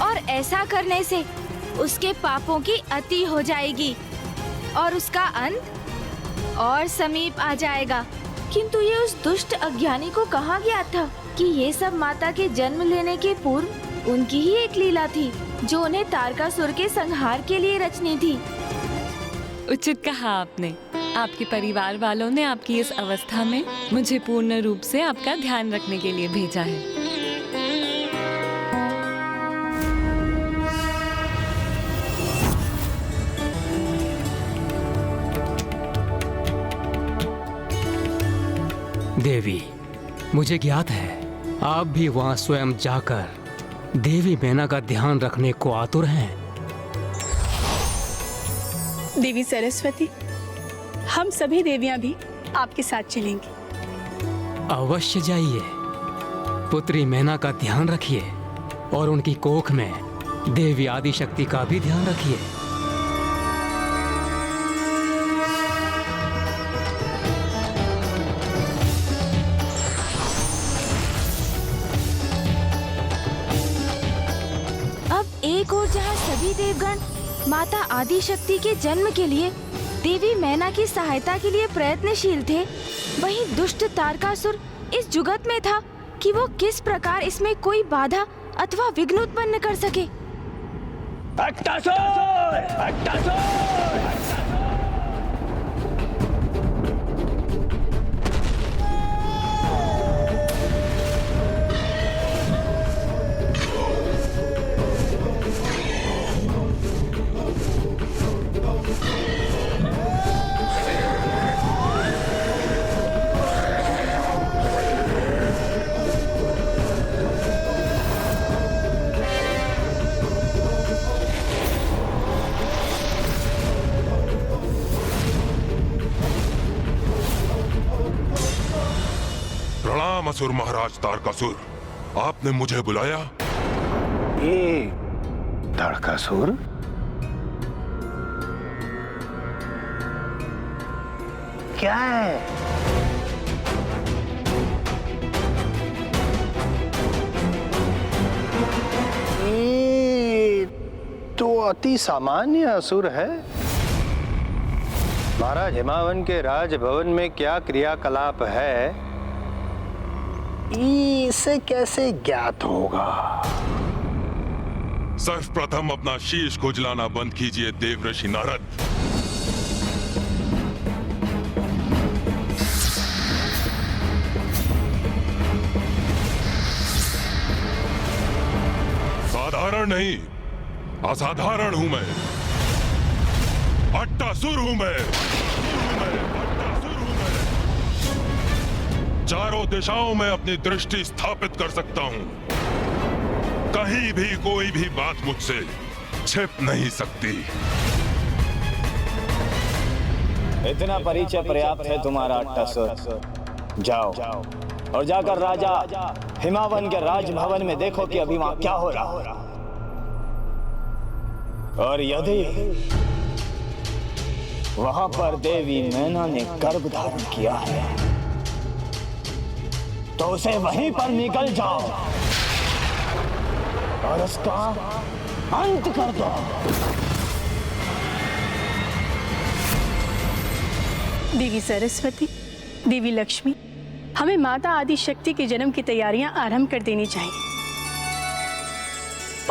और ऐसा करने से उसके पापों की अति हो जाएगी और उसका अंत और समीप आ जाएगा। किंतु ये उस दुष्ट अज्ञानी को कहाँ ज्ञात था कि ये सब माता के जन्म लेने के पूर्व उनकी ही एक लीला थी जो उन्हें तारकासुर के संहार के लिए रचनी थी। उचित कहा आपने। आपके परिवार वालों ने आपकी इस अवस्था में मुझे पूर्ण रूप से आपका ध्यान रखने के लिए भेजा है। देवी, मुझे ज्ञात है आप भी वहां स्वयं जाकर देवी मैना का ध्यान रखने को आतुर हैं। देवी सरस्वती, हम सभी देवियां भी आपके साथ चलेंगी। अवश्य जाइए। पुत्री मैना का ध्यान रखिए और उनकी कोख में देवी आदि शक्ति का भी ध्यान रखिए। अब एक और जहाँ सभी देवगण माता आदिशक्ति के जन्म के लिए देवी मैना की सहायता के लिए प्रयत्नशील थे, वहीं दुष्ट तारकासुर इस जुगत में था कि वो किस प्रकार इसमें कोई बाधा अथवा विघ्न उत्पन्न कर सके। प्रणाम असुर महाराज तारकासुर, आपने मुझे बुलाया? ये तारकासुर क्या है? ये तो अति सामान्य असुर है। महाराज हिमावन के राजभवन में क्या क्रियाकलाप है, इसे कैसे ज्ञात होगा? सर्वप्रथम अपना शीश खुजलाना बंद कीजिए देवर्षि नारद। साधारण नहीं, असाधारण हूं मैं, अट्टासुर हूं मैं। चारों दिशाओं में अपनी दृष्टि स्थापित कर सकता हूं। कहीं भी कोई भी बात मुझसे छिप नहीं सकती। इतना परिचय पर्याप्त है तुम्हारा अट्टासुर। जाओ और जाकर राजा हिमावन के राजभवन में देखो कि अभी वहां क्या हो रहा। और यदि वहां पर देवी मैना ने गर्भ धारण किया है तो उसे वहीं पर निकल जाओ और उसका अंत कर दो। देवी सरस्वती, देवी लक्ष्मी, हमें माता आदिशक्ति के जन्म की तैयारियां आरंभ कर देनी चाहिए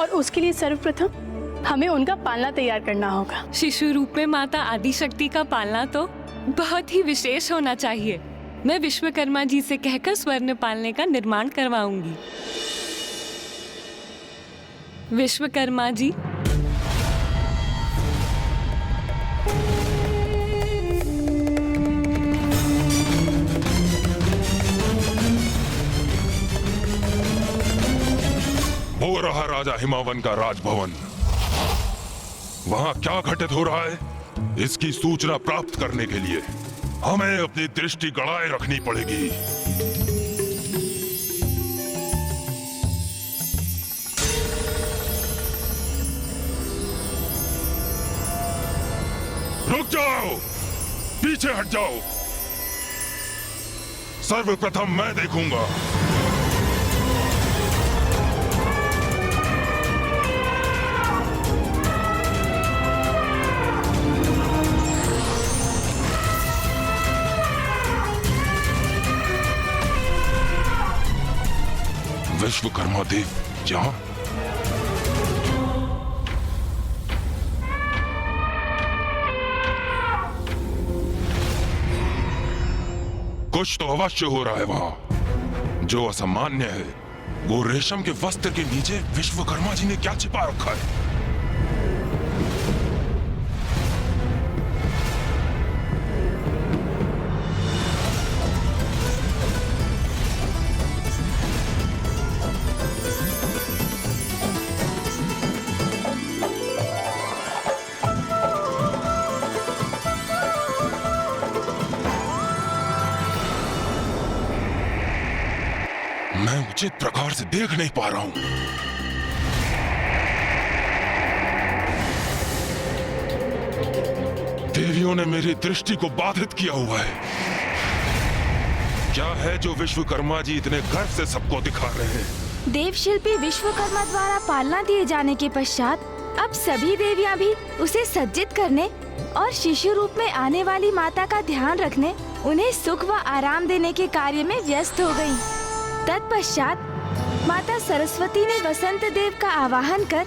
और उसके लिए सर्वप्रथम हमें उनका पालना तैयार करना होगा। शिशु रूप में माता आदिशक्ति का पालना तो बहुत ही विशेष होना चाहिए। मैं विश्वकर्मा जी से कहकर स्वर्ण पालने का निर्माण करवाऊंगी। विश्वकर्मा जी, वो रहा राजा हिमावन का राजभवन। वहां क्या घटित हो रहा है, इसकी सूचना प्राप्त करने के लिए हमें अपनी दृष्टि गड़ाए रखनी पड़ेगी। रुक जाओ, पीछे हट जाओ। सर्वप्रथम मैं देखूंगा। विश्वकर्मा देव यहाँ? कुछ तो अवश्य हो रहा है वहां। जो असामान्य है वो रेशम के वस्त्र के नीचे विश्वकर्मा जी ने क्या छिपा रखा है। मैं उचित प्रकार से देख नहीं पा रहा हूं। देवियों ने मेरी दृष्टि को बाधित किया हुआ है। क्या है जो विश्वकर्मा जी इतने गर्व से सबको दिखा रहे हैं? देवशिल्पी विश्वकर्मा द्वारा पालना दिए जाने के पश्चात अब सभी देवियां भी उसे सज्जित करने और शिशु रूप में आने वाली माता का ध्यान रखने, उन्हें सुख व आराम देने के कार्य में व्यस्त हो गयी। तत्पश्चात माता सरस्वती ने वसंत देव का आवाहन कर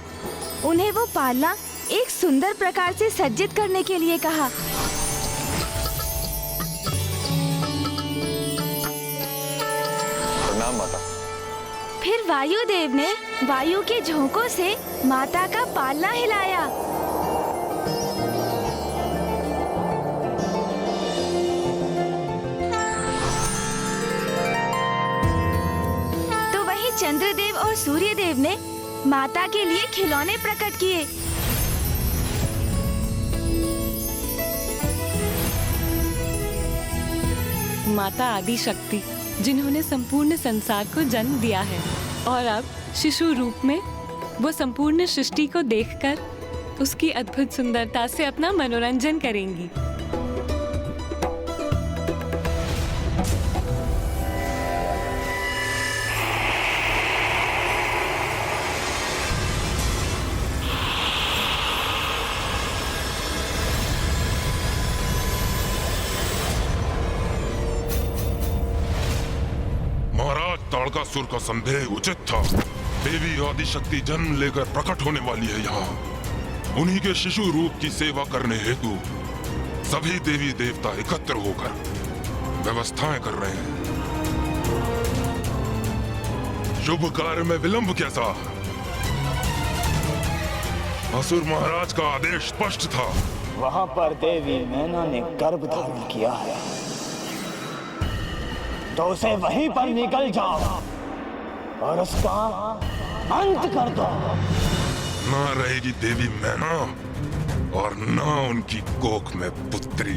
उन्हें वो पालना एक सुंदर प्रकार से सज्जित करने के लिए कहा। प्रणाम माता। फिर वायुदेव ने वायु के झोंकों से माता का पालना हिलाया। तो वहीं चंद्रदेव और सूर्यदेव ने माता के लिए खिलौने प्रकट किए। माता आदि शक्ति जिन्होंने संपूर्ण संसार को जन्म दिया है और अब शिशु रूप में वो संपूर्ण सृष्टि को देखकर उसकी अद्भुत सुंदरता से अपना मनोरंजन करेंगी। ताड़कासुर का संदेह उचित था। देवी आदिशक्ति जन्म लेकर प्रकट होने वाली है यहाँ। उन्हीं के शिशु रूप की सेवा करने हेतु सभी देवी देवता एकत्र होकर व्यवस्थाएं कर रहे हैं। शुभ कार्य में विलंब कैसा? असुर महाराज का आदेश स्पष्ट था। वहाँ पर देवी मैना ने गर्भ धारण किया है, तो उसे वहीं पर निकल जाओ और उसका अंत कर दो। ना रहेगी देवी मैना और ना उनकी कोख में पुत्री।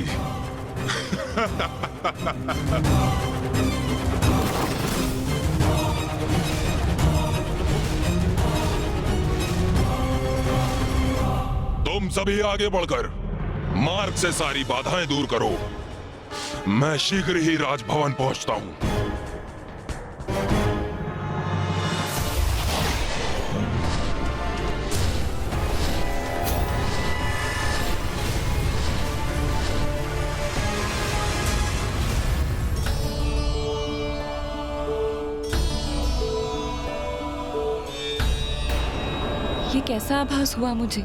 तुम सभी आगे बढ़कर मार्ग से सारी बाधाएं दूर करो। मैं शीघ्र ही राजभवन पहुंचता हूं। ये कैसा आभास हुआ मुझे?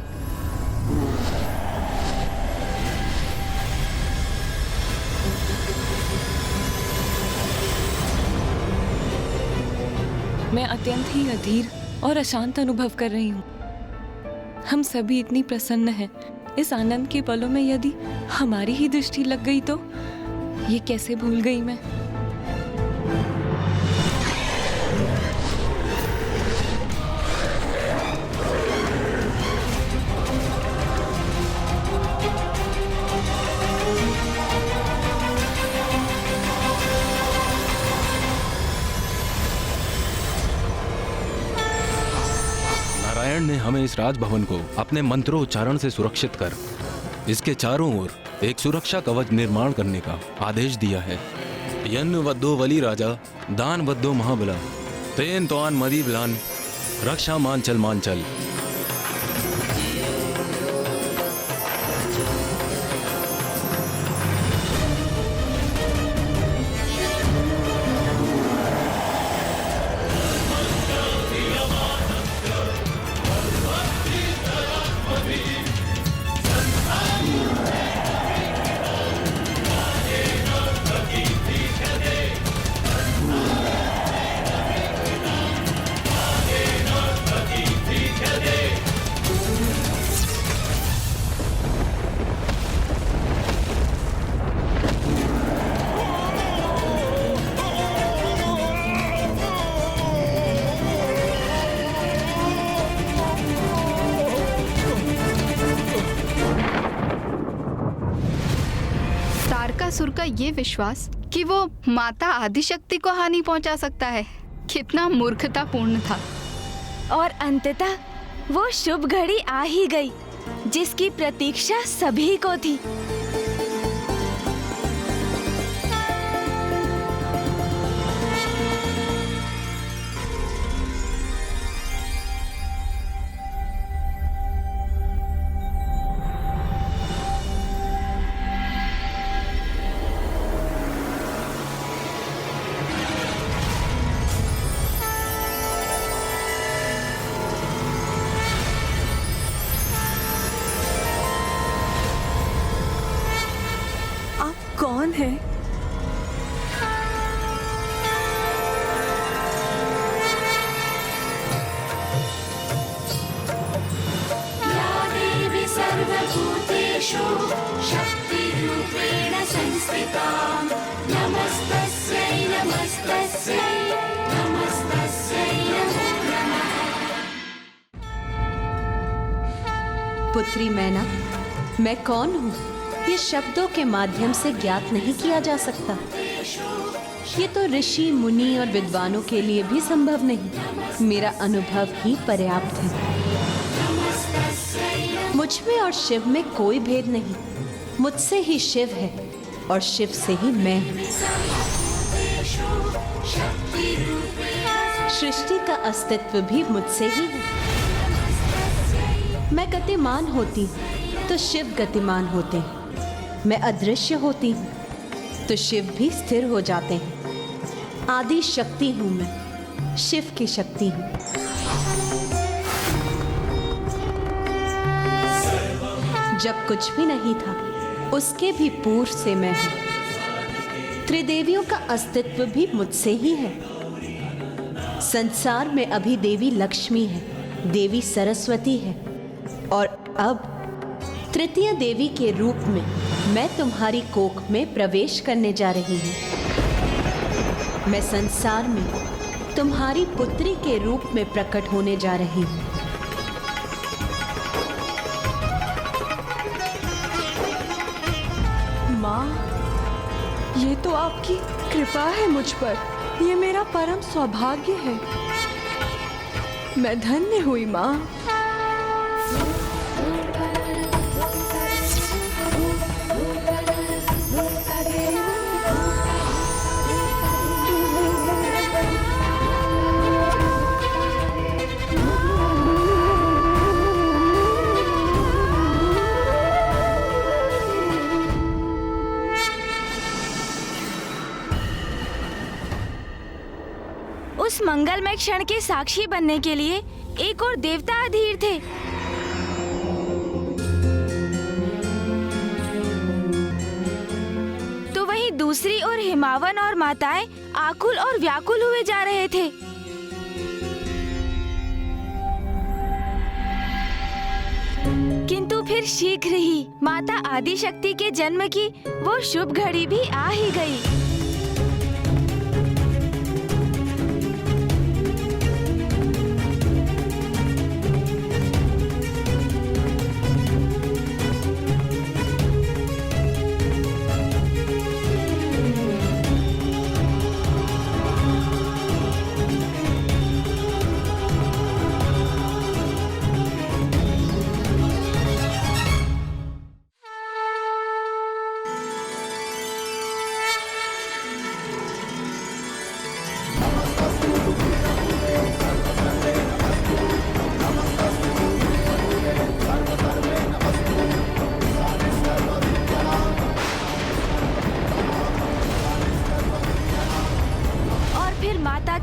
मैं अत्यंत ही अधीर और अशांत अनुभव कर रही हूँ। हम सभी इतनी प्रसन्न हैं। इस आनंद के पलों में यदि हमारी ही दृष्टि लग गई तो ये कैसे भूल गई मैं। नारायण ने हमें इस राजभवन को अपने मंत्रोच्चारण से सुरक्षित कर इसके चारों ओर एक सुरक्षा कवच निर्माण करने का आदेश दिया है। यन्न वद्दो वली राजा दान वद्दो महाबला तेन तोआन मदी बलान रक्षा मांचल मांचल। तारकासुर का ये विश्वास कि वो माता आदिशक्ति को हानि पहुंचा सकता है, कितना मूर्खतापूर्ण था। और अंततः वो शुभ घड़ी आ ही गई जिसकी प्रतीक्षा सभी को थी। कौन है? देवी सर्वभूतेषु शक्तिरूपेण संस्थिता नमस्तस्यै नमस्तस्यै नमस्तस्यै नमो नमः। पुत्री मैना, मैं कौन हूँ ये शब्दों के माध्यम से ज्ञात नहीं किया जा सकता। ये तो ऋषि मुनि और विद्वानों के लिए भी संभव नहीं। मेरा अनुभव ही पर्याप्त है। मुझ में और शिव में कोई भेद नहीं। मुझसे ही शिव है और शिव से ही मैं हूँ। सृष्टि का अस्तित्व भी मुझसे ही है। मैं गतिमान होती तो शिव गतिमान होते हैं। मैं अदृश्य होती हूँ तो शिव भी स्थिर हो जाते हैं। आदि शक्ति हूँ मैं, शिव की शक्ति हूँ। जब कुछ भी नहीं था उसके भी पूर्व से मैं हूँ। त्रिदेवियों का अस्तित्व भी मुझसे ही है। संसार में अभी देवी लक्ष्मी है, देवी सरस्वती है और अब तृतीय देवी के रूप में मैं तुम्हारी कोख में प्रवेश करने जा रही हूँ। मैं संसार में तुम्हारी पुत्री के रूप में प्रकट होने जा रही हूँ। माँ, ये तो आपकी कृपा है मुझ पर। ये मेरा परम सौभाग्य है। मैं धन्य हुई माँ। उस मंगलमय क्षण के साक्षी बनने के लिए एक और देवता अधीर थे। तो वहीं दूसरी ओर हिमावन और माताएं आकुल और व्याकुल हुए जा रहे थे। किंतु फिर शीघ्र ही माता आदिशक्ति के जन्म की वो शुभ घड़ी भी आ ही गई।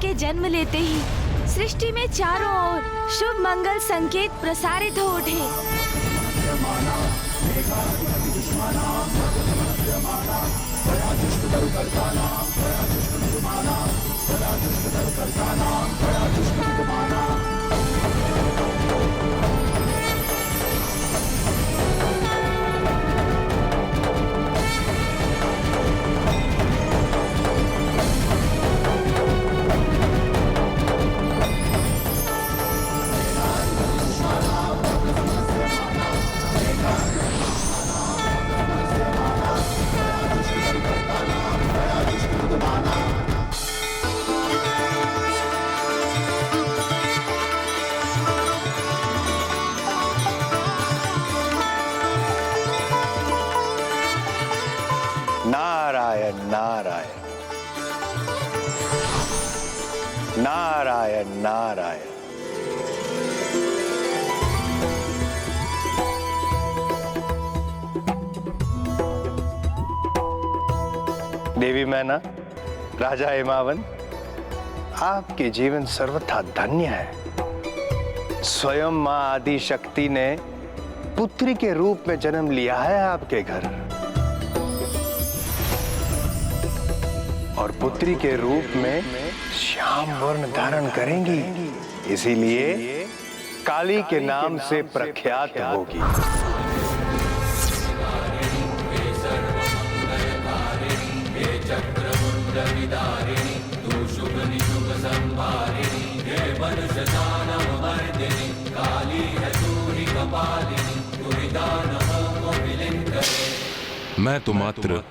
के जन्म लेते ही सृष्टि में चारों ओर शुभ मंगल संकेत प्रसारित हो उठे। नारायण नारायण नारायण नारायण। देवी मैना, राजा हिमावन, आपके जीवन सर्वथा धन्य है। स्वयं मां आदि शक्ति ने पुत्री के रूप में जन्म लिया है आपके घर। और पुत्री के रूप में श्याम वर्ण धारण करेंगी, इसीलिए काली के नाम से प्रख्यात होगी। मैं तो मात्र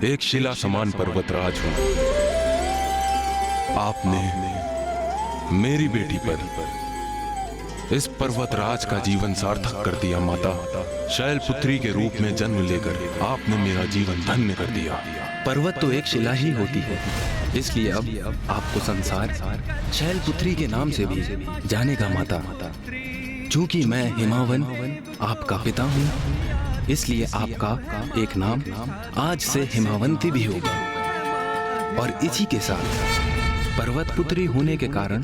एक शिला समान पर्वतराज हूं। आपने मेरी बेटी पर इस पर्वतराज का जीवन सार्थक कर दिया माता। शैलपुत्री के रूप में जन्म लेकर आपने मेरा जीवन धन्य कर दिया। पर्वत तो एक शिला ही होती है, इसलिए अब आपको संसार शैलपुत्री के नाम से भी जानेगा माता। चूंकि मैं हिमावन आपका पिता हूँ, इसलिए आपका एक नाम आज से हिमावंती भी होगा। और इसी के साथ पर्वत पुत्री होने के कारण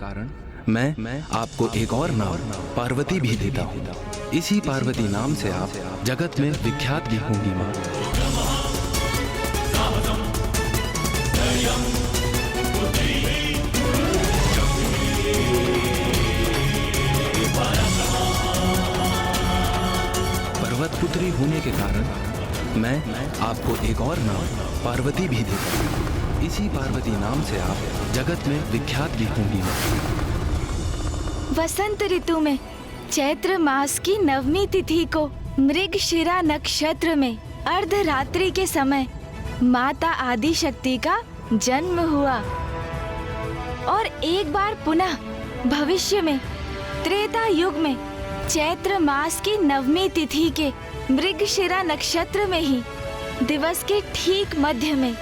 मैं आपको एक और नाम पार्वती भी देता हूँ। इसी पार्वती नाम से आप जगत में विख्यात भी होंगी माँ। पर्वत पुत्री होने के कारण मैं आपको एक और नाम पार्वती भी देता हूँ। इसी पार्वती नाम से आप जगत में विख्यात भी होंगी। वसंत ऋतु में चैत्र मास की 9वीं तिथि को मृगशिरा नक्षत्र में अर्धरात्रि के समय माता आदिशक्ति का जन्म हुआ और एक बार पुनः भविष्य में त्रेता युग में चैत्र मास की 9वीं तिथि के मृगशिरा नक्षत्र में ही दिवस के ठीक मध्य में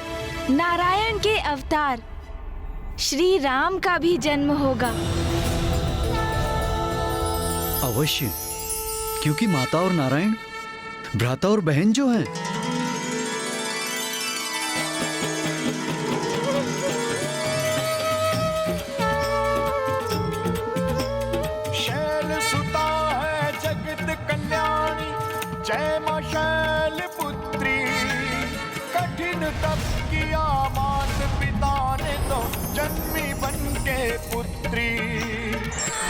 नारायण के अवतार श्री राम का भी जन्म होगा। अवश्य, क्योंकि माता और नारायण भ्राता और बहन जो हैं। शैल सुता है जगत कल्याणी, जय मां शैल पुत्री। कठिन तप किया मात पिता ने तो जन्मी बन के पुत्री।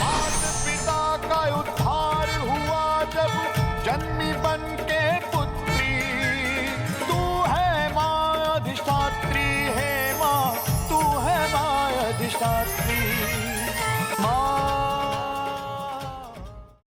मात पिता का उद्धार हुआ जब जन्मी बन